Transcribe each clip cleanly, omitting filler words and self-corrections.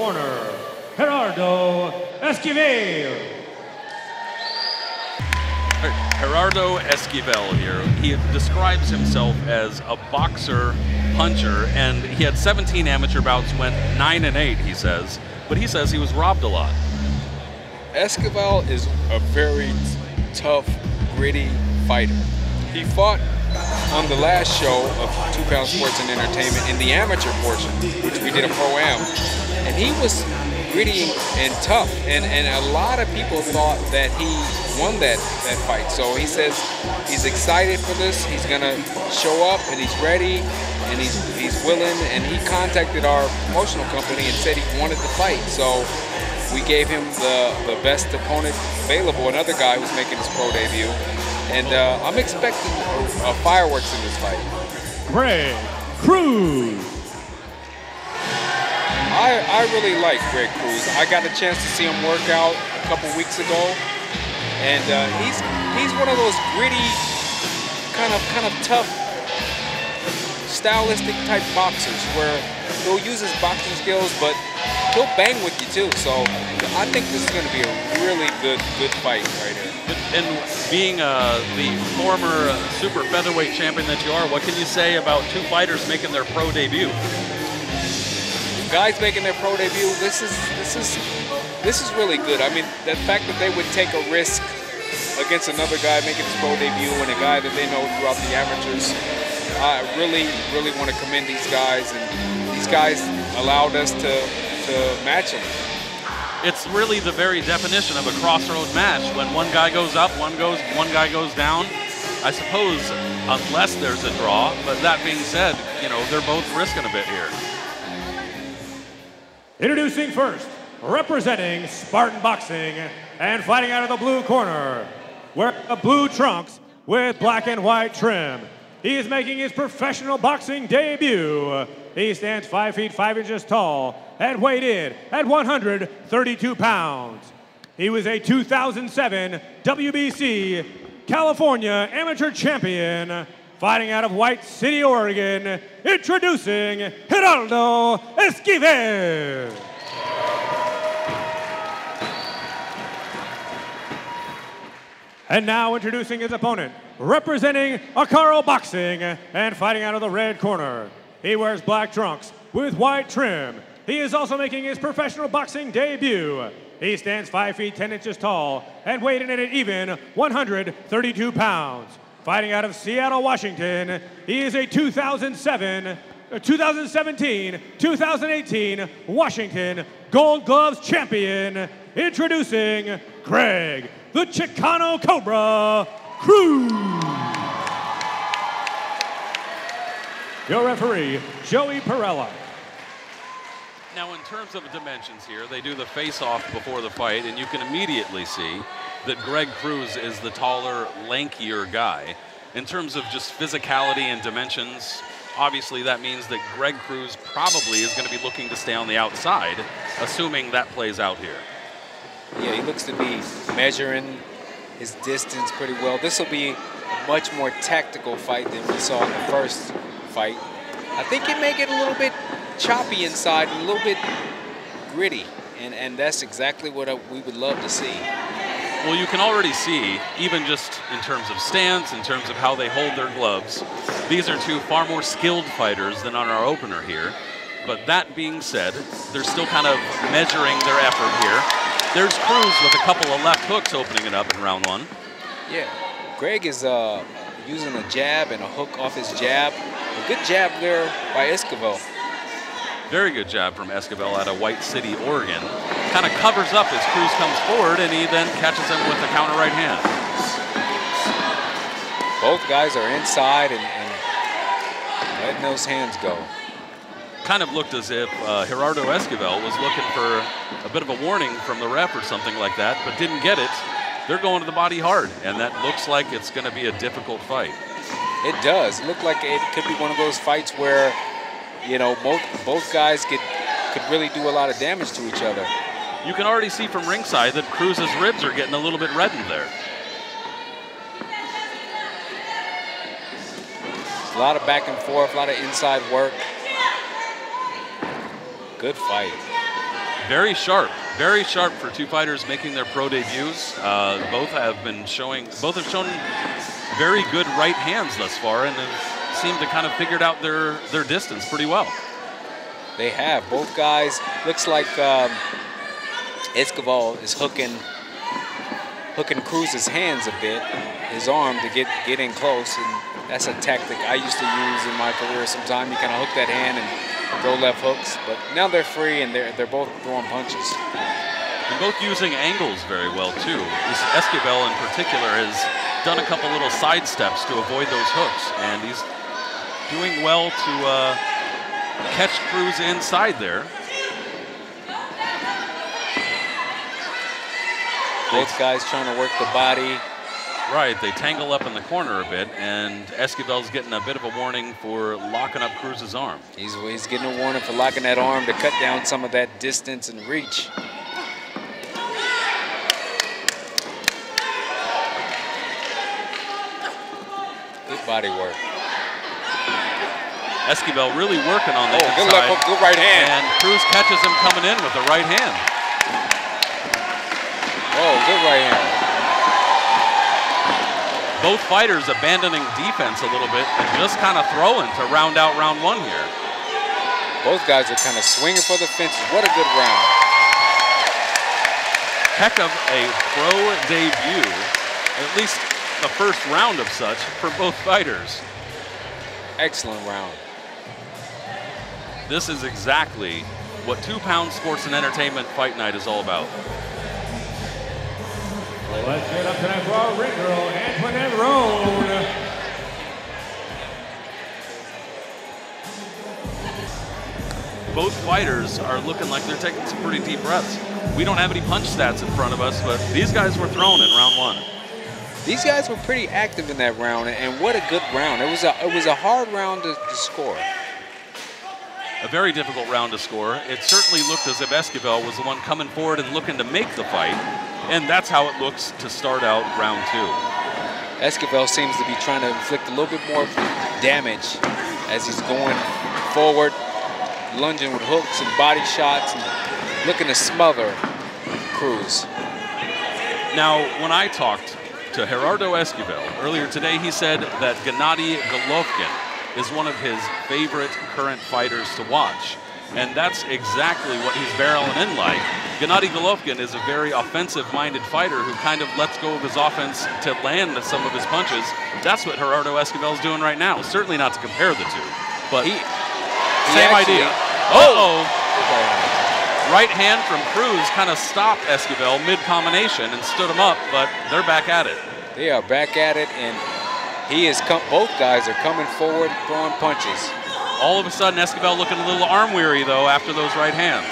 corner, Gerardo Esquivel. Gerardo Esquivel here. He describes himself as a boxer, puncher, and he had 17 amateur bouts, went 9-8, he says. But he says he was robbed a lot. Esquivel is a very tough, gritty fighter. He fought on the last show of 2 Pound Sports and Entertainment in the amateur portion, which we did a Pro-Am. And he was gritty and tough, and a lot of people thought that he won that fight. So he says he's excited for this. He's gonna show up and he's ready and he's willing, and he contacted our promotional company and said he wanted to fight. So we gave him the best opponent available, another guy who's making his pro debut. And I'm expecting fireworks in this fight. Cruz. I really like Greg Cruz. I got a chance to see him work out a couple weeks ago, and he's one of those gritty, kind of tough, stylistic type boxers where he'll use his boxing skills, but he'll bang with you too. So I think this is going to be a really good fight right here. And being the former super featherweight champion that you are, what can you say about 2 fighters making their pro debut? Guys making their pro debut, this is really good. I mean, the fact that they would take a risk against another guy making his pro debut and a guy that they know throughout the amateurs, I really want to commend these guys, and these guys allowed us to match them. It's really the very definition of a crossroad match. When one guy goes up, one guy goes down. I suppose unless there's a draw, but that being said, you know, they're both risking a bit here. Introducing first, representing Spartan Boxing and fighting out of the blue corner, wearing the blue trunks with black and white trim. He is making his professional boxing debut. He stands 5 feet 5 inches tall and weighed in at 132 pounds. He was a 2007 WBC California Amateur Champion, fighting out of White City, Oregon, introducing Gerardo Esquivel. And now introducing his opponent, representing Acaro Boxing and fighting out of the red corner. He wears black trunks with white trim. He is also making his professional boxing debut. He stands 5 feet 10 inches tall and weighed in at an even 132 pounds. Fighting out of Seattle, Washington, he is a 2017, 2018 Washington Gold Gloves champion. Introducing Greg, the Chicano Cobra, Cruz. Your referee, Joey Perella. Now, in terms of dimensions here, they do the face-off before the fight, and you can immediately see that Greg Cruz is the taller, lankier guy. In terms of just physicality and dimensions, obviously that means that Greg Cruz probably is going to be looking to stay on the outside, assuming that plays out here. Yeah, he looks to be measuring his distance pretty well. This will be a much more tactical fight than we saw in the first fight. I think it may get a little bit choppy inside and a little bit gritty, and that's exactly what we would love to see. Well, you can already see, even just in terms of stance, in terms of how they hold their gloves, these are 2 far more skilled fighters than on our opener here. But that being said, they're still kind of measuring their effort here. There's Cruz with a couple of left hooks opening it up in round 1. Yeah, Greg is using a jab and a hook off his jab. A good jab there by Esquivel. Very good jab from Esquivel out of White City, Oregon. Kind of covers up as Cruz comes forward, and he then catches him with the counter right hand. Both guys are inside and letting those hands go. Kind of looked as if Gerardo Esquivel was looking for a bit of a warning from the ref or something like that, but didn't get it. They're going to the body hard, and that looks like it's going to be a difficult fight. It does. It looked like it could be one of those fights where, you know, both guys could really do a lot of damage to each other. You can already see from ringside that Cruz's ribs are getting a little bit reddened there. A lot of back and forth, a lot of inside work. Good fight. Very sharp for two fighters making their pro debuts. Both have shown very good right hands thus far, and have seemed to kind of figured out their distance pretty well. They have. Both guys, looks like Esquivel is hooking Cruz's hands a bit, his arm to get in close, and that's a tactic I used to use in my career sometime. You kind of hook that hand and throw left hooks, but now they're free and they're both throwing punches. And both using angles very well too. This Esquivel in particular has done a couple little side steps to avoid those hooks, and he's doing well to catch Cruz inside there. Both guys trying to work the body. Right, they tangle up in the corner a bit, and Esquivel's getting a bit of a warning for locking up Cruz's arm. He's getting a warning for locking that arm to cut down some of that distance and reach. Good body work. Esquivel really working on the inside. Good left hook, good right hand. And Cruz catches him coming in with the right hand. Oh, good right hand. Both fighters abandoning defense a little bit and just kind of throwing to round out round one here. Both guys are kind of swinging for the fences. What a good round. Heck of a pro debut, at least the first round of such for both fighters. Excellent round. This is exactly what 2 Pound Sports and Entertainment Fight Night is all about. Let's get up tonight for our ring girl, Antoinette Roan. Both fighters are looking like they're taking some pretty deep breaths. We don't have any punch stats in front of us, but these guys were thrown in round one. These guys were pretty active in that round, and what a good round. It was a hard round to score. A very difficult round to score. It certainly looked as if Esquivel was the one coming forward and looking to make the fight. And that's how it looks to start out round two. Esquivel seems to be trying to inflict a little bit more damage as he's going forward, lunging with hooks and body shots and looking to smother Cruz. Now, when I talked to Gerardo Esquivel earlier today, he said that Gennady Golovkin is one of his favorite current fighters to watch. And that's exactly what he's barreling in like. Gennady Golovkin is a very offensive-minded fighter who kind of lets go of his offense to land some of his punches. That's what Gerardo Esquivel's doing right now. Certainly not to compare the two, but same idea. Uh-oh! Right hand from Cruz kind of stopped Esquivel mid-combination and stood him up, but they're back at it. They are back at it, and both guys are coming forward, throwing punches. All of a sudden, Esquivel looking a little arm weary, though, after those right hands.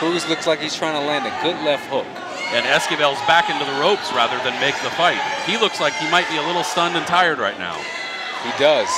Cruz looks like he's trying to land a good left hook. And Esquivel's back into the ropes rather than make the fight. He looks like he might be a little stunned and tired right now. He does.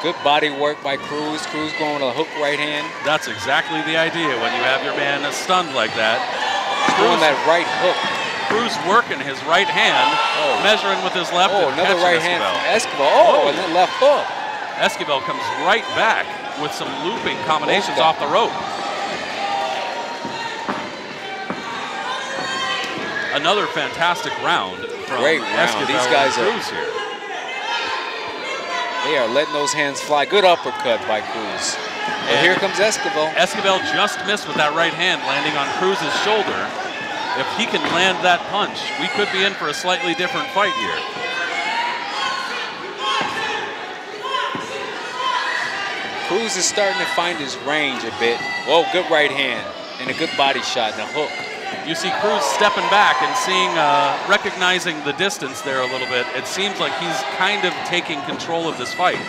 Good body work by Cruz. Cruz going with a hook right hand. That's exactly the idea when you have your man stunned like that. He's throwing that right hook. Cruz working his right hand, measuring with his left. Oh, another right hand from Esquivel. And then left hook. Esquivel comes right back with some looping combinations off the rope. Another fantastic round from Esquivel. These guys and Cruz here. They are letting those hands fly. Good uppercut by Cruz. And here comes Esquivel. Esquivel just missed with that right hand, landing on Cruz's shoulder. If he can land that punch, we could be in for a slightly different fight here. Cruz is starting to find his range a bit. Whoa, good right hand and a good body shot and a hook. You see Cruz stepping back and recognizing the distance there a little bit. It seems like he's kind of taking control of this fight.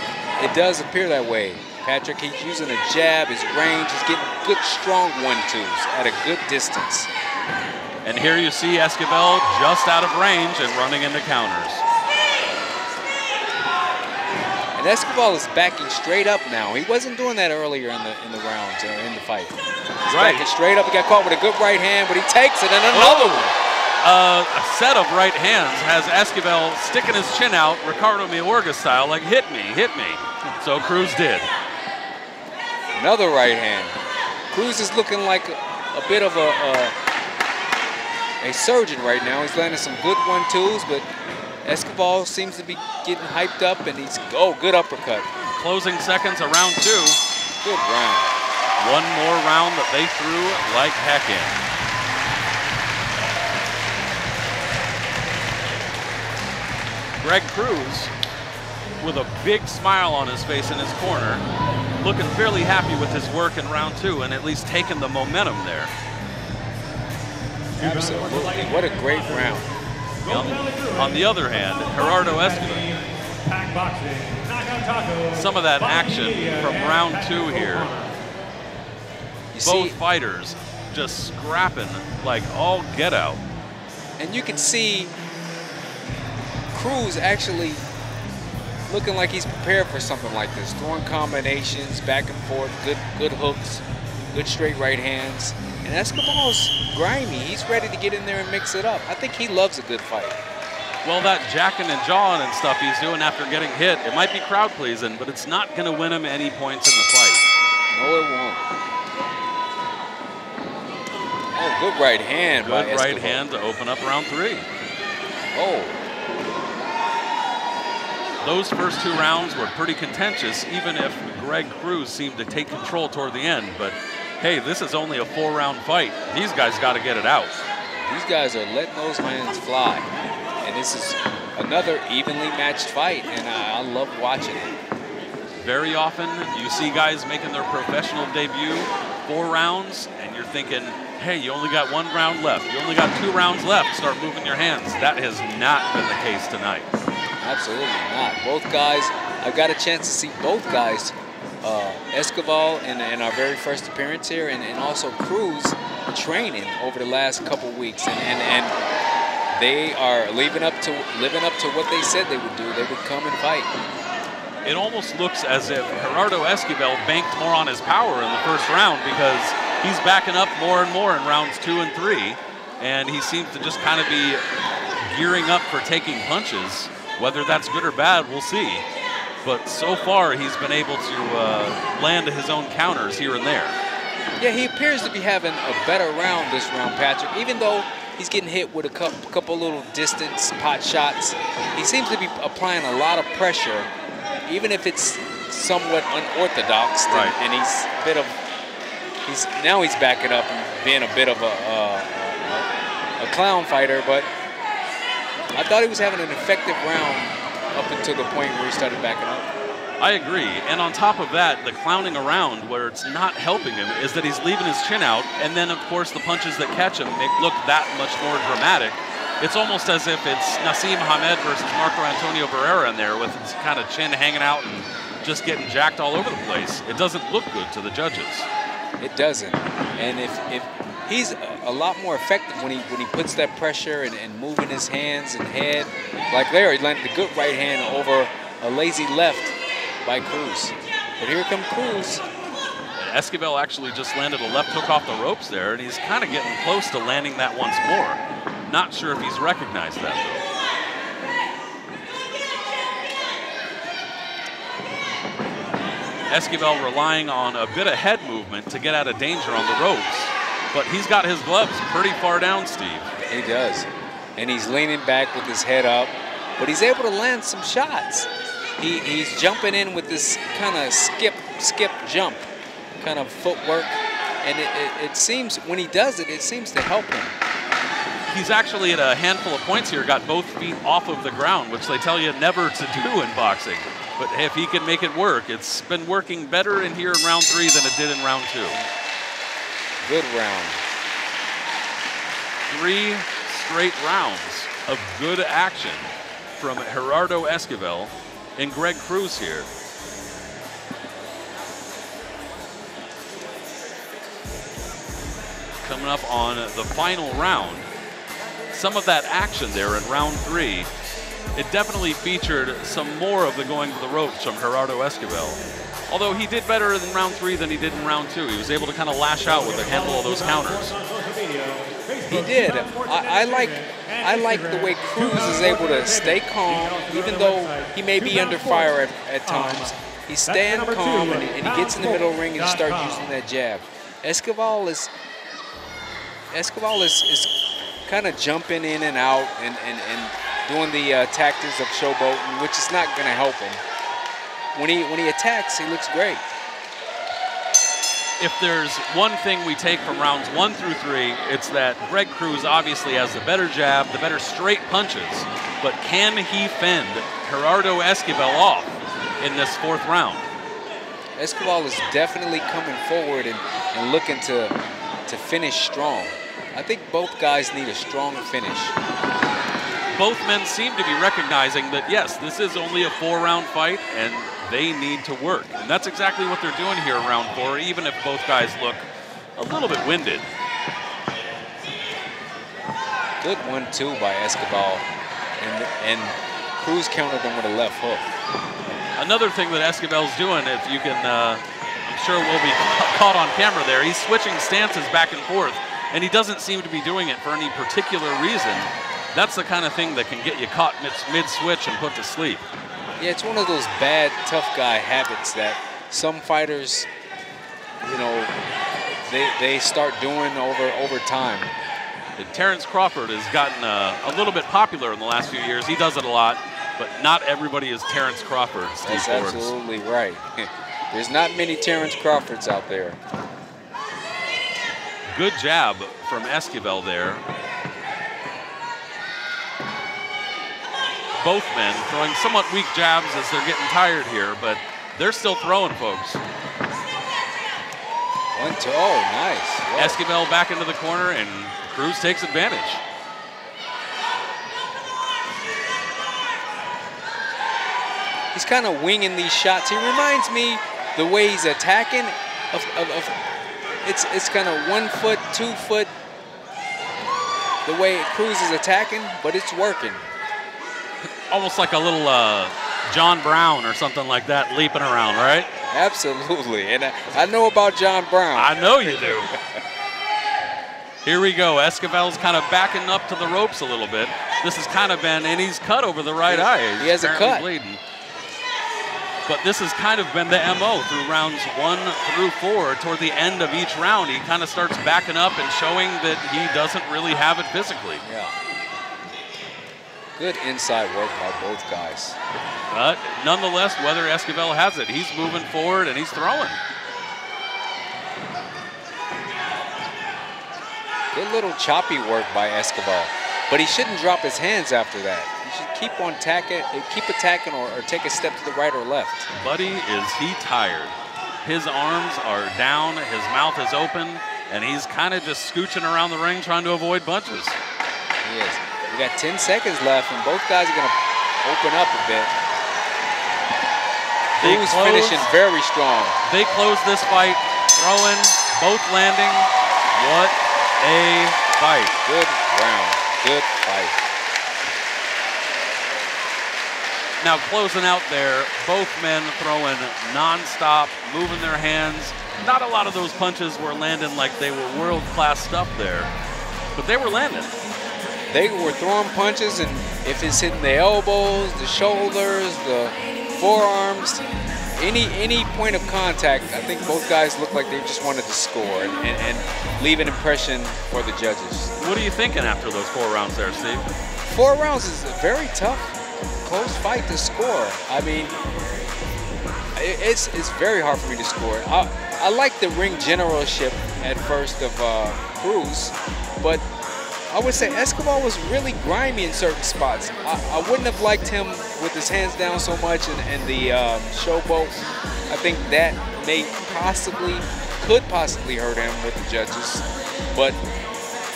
It does appear that way. Patrick, he's using a jab, his range, he's getting good strong 1-2s at a good distance. And here you see Esquivel just out of range and running into counters. And Esquivel is backing straight up now. He wasn't doing that earlier in the rounds or in the fight. He's backing straight up. He got caught with a good right hand, but he takes it, and another one. A set of right hands has Esquivel sticking his chin out, Ricardo Mayorga style, like hit me, hit me. So Cruz did. Another right hand. Cruz is looking like a bit of a surgeon right now. He's landing some good 1-2s, but Esquivel seems to be getting hyped up, and he's, good uppercut. Closing seconds of round 2. Good round. One more round that they threw like heck in. Greg Cruz, with a big smile on his face in his corner, looking fairly happy with his work in round 2 and at least taking the momentum there. Absolutely. What a great round. On the other hand, Gerardo Esquivel, some of that action from round 2 here. Both fighters just scrapping like all get out. And you can see Cruz actually looking like he's prepared for something like this. Throwing combinations, back and forth, good hooks, good straight right hands. And Esquivel's grimy. He's ready to get in there and mix it up. I think he loves a good fight. Well, that jacking and jawing and stuff he's doing after getting hit, it might be crowd pleasing, but it's not going to win him any points in the fight. No, it won't. Oh, good right hand by Esquivel. Good right hand to open up round 3. Oh. Those first 2 rounds were pretty contentious, even if Greg Cruz seemed to take control toward the end. But hey, this is only a 4-round fight. These guys got to get it out. These guys are letting those hands fly. And this is another evenly matched fight, and I love watching it. Very often, you see guys making their professional debut 4 rounds, and you're thinking, hey, you only got 1 round left. You only got 2 rounds left. Start moving your hands. That has not been the case tonight. Absolutely not. Both guys, I've got a chance to see both guys, Esquivel in our very first appearance here, and also Cruz training over the last couple weeks, and they are living up to what they said they would do. They would come and fight. It almost looks as if Gerardo Esquivel banked more on his power in the first round, because he's backing up more and more in rounds 2 and 3, and he seems to just kind of be gearing up for taking punches. Whether that's good or bad, we'll see. But so far, he's been able to land his own counters here and there. Yeah, he appears to be having a better round this round, Patrick. Even though he's getting hit with a couple little distance pot shots, he seems to be applying a lot of pressure, even if it's somewhat unorthodox. Right. And he's now he's backing up and being a bit of a clown fighter, but I thought he was having an effective round up until the point where he started backing up. I agree. And on top of that, the clowning around where it's not helping him is that he's leaving his chin out. And then, of course, the punches that catch him look that much more dramatic. It's almost as if it's Nassim Hamed versus Marco Antonio Barrera in there with his kind of chin hanging out and just getting jacked all over the place. It doesn't look good to the judges. It doesn't. And if he's a lot more effective when he puts that pressure and moving his hands and head. Like there, he landed a good right hand over a lazy left by Cruz. But here comes Cruz. Esquivel actually just landed a left hook off the ropes there, and he's kind of getting close to landing that once more. Not sure if he's recognized that, though. Esquivel relying on a bit of head movement to get out of danger on the ropes. But he's got his gloves pretty far down, Steve. He does. And he's leaning back with his head up. But he's able to land some shots. He's jumping in with this kind of skip jump kind of footwork. And it seems, when he does it, it seems to help him. He's actually at a handful of points here, got both feet off of the ground, which they tell you never to do in boxing. But if he can make it work, it's been working better in here in round 3 than it did in round 2. Good round. 3 straight rounds of good action from Gerardo Esquivel and Greg Cruz here. Coming up on the final round. Some of that action there in round 3, it definitely featured some more of the going to the ropes from Gerardo Esquivel. Although he did better in round 3 than he did in round 2. He was able to kind of lash out with a handful of those counters. He did. I like the way Cruz is able to stay calm, even though he may be under fire at times. He's staying calm, and he gets in the middle ring and he starts using that jab. Esquivel is kind of jumping in and out and doing the tactics of showboating, which is not going to help him. When he attacks, he looks great. If there's one thing we take from rounds 1 through 3, it's that Greg Cruz obviously has the better jab, the better straight punches, but can he fend Gerardo Esquivel off in this 4th round? Esquivel is definitely coming forward and looking to finish strong. I think both guys need a strong finish. Both men seem to be recognizing that, yes, this is only a 4-round fight, and they need to work. And that's exactly what they're doing here in round 4, even if both guys look a little bit winded. Good 1-2 by Esquivel, and Cruz countered him with a left hook. Another thing that Esquivel's doing, if you can, I'm sure we'll be caught on camera there, he's switching stances back and forth, and he doesn't seem to be doing it for any particular reason. That's the kind of thing that can get you caught mid-switch and put to sleep. Yeah, it's one of those bad tough guy habits that some fighters, you know, they start doing over time. And Terrence Crawford has gotten a little bit popular in the last few years. He does it a lot, but not everybody is Terrence Crawford, Steve That's Forbes. absolutely right. There's not many Terrence Crawfords out there. Good jab from Esquivel there. Both men throwing somewhat weak jabs as they're getting tired here, but they're still throwing, folks. 1-2, oh, nice. Whoa. Esquivel back into the corner, and Cruz takes advantage. He's kind of winging these shots. He reminds me the way he's attacking it's kind of 1 foot, 2 foot, the way Cruz is attacking, but it's working. Almost like a little John Brown or something like that leaping around, right? Absolutely, and I know about John Brown. I know you do. Here we go. Esquivel's kind of backing up to the ropes a little bit. This has kind of been, and he's cut over the right eye. He has a cut. Bleeding. But this has kind of been the MO through rounds 1 through 4. Toward the end of each round, he kind of starts backing up and showing that he doesn't really have it physically. Yeah. Good inside work by both guys. But nonetheless, whether Esquivel has it, he's moving forward and he's throwing. Good little choppy work by Esquivel. But he shouldn't drop his hands after that. He should keep attacking or take a step to the right or left. Buddy, is he tired? His arms are down, his mouth is open, and he's kind of just scooching around the ring trying to avoid punches. He is. We got 10 seconds left, and both guys are going to open up a bit. Cruz finishing very strong. They close this fight, throwing, both landing. What a fight. Good round. Good fight. Now closing out there, both men throwing nonstop, moving their hands. Not a lot of those punches were landing like they were world-class stuff there, but they were landing. They were throwing punches, and if it's hitting the elbows, the shoulders, the forearms, any point of contact, I think both guys looked like they just wanted to score and leave an impression for the judges. What are you thinking after those 4 rounds there, Steve? 4 rounds is a very tough, close fight to score. I mean, it's very hard for me to score. I like the ring generalship at first of Cruz, but I would say Esquivel was really grimy in certain spots. I wouldn't have liked him with his hands down so much and the showboat. I think that could possibly hurt him with the judges. But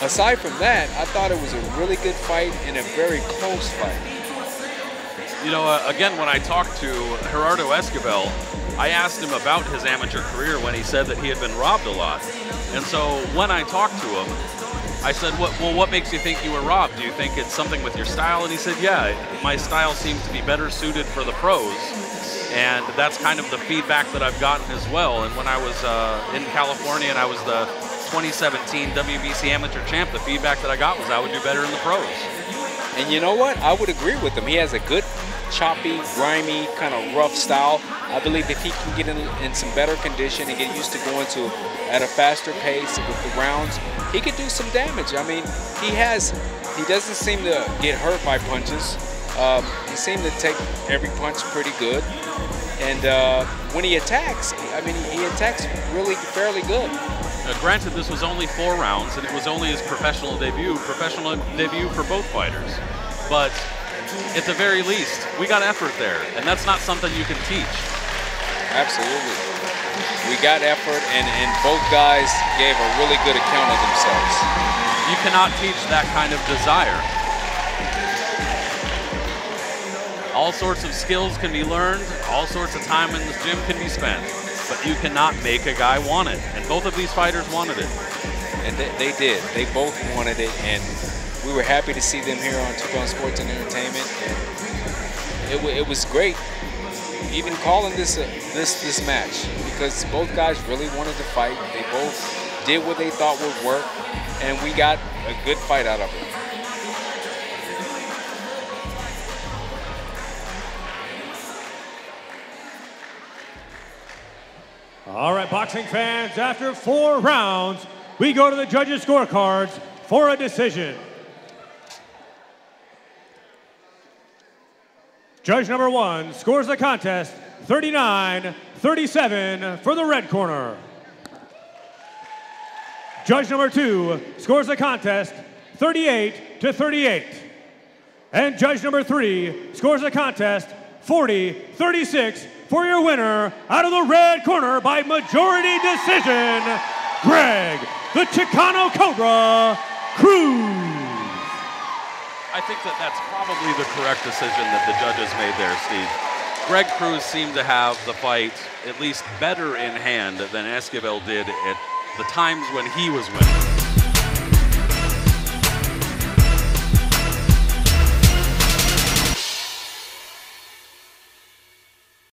aside from that, I thought it was a really good fight and a very close fight. You know, again, when I talked to Gerardo Esquivel, I asked him about his amateur career when he said that he had been robbed a lot. And so when I talked to him, I said, well, what makes you think you were robbed? Do you think it's something with your style? And he said, yeah, my style seems to be better suited for the pros. And that's kind of the feedback that I've gotten as well. And when I was in California and I was the 2017 WBC amateur champ, the feedback that I got was I would do better in the pros. And you know what? I would agree with him. He has a good choppy, grimy, kind of rough style. I believe if he can get in some better condition and get used to going at a faster pace with the rounds, he could do some damage. I mean, he doesn't seem to get hurt by punches. He seemed to take every punch pretty good. And when he attacks, I mean, he attacks really fairly good. Granted, this was only 4 rounds, and it was only his professional debut for both fighters. But at the very least, we got effort there, and that's not something you can teach. Absolutely. We got effort, and both guys gave a really good account of themselves. You cannot teach that kind of desire. All sorts of skills can be learned, all sorts of time in the gym can be spent, but you cannot make a guy want it. And both of these fighters wanted it. And they did. They both wanted it, and we were happy to see them here on 2 Pound Sports and Entertainment. And it was great, even calling this match, because both guys really wanted to fight. They both did what they thought would work, and we got a good fight out of it. All right, boxing fans, after 4 rounds, we go to the judges' scorecards for a decision. Judge number 1 scores the contest 39-37 for the red corner. Judge number 2 scores the contest 38-38. And judge number 3 scores the contest 40-36 for your winner out of the red corner by majority decision, Greg, the Chicano Cobra, Cruz. I think that's probably the correct decision that the judges made there, Steve. Greg Cruz seemed to have the fight at least better in hand than Esquivel did at the times when he was winning.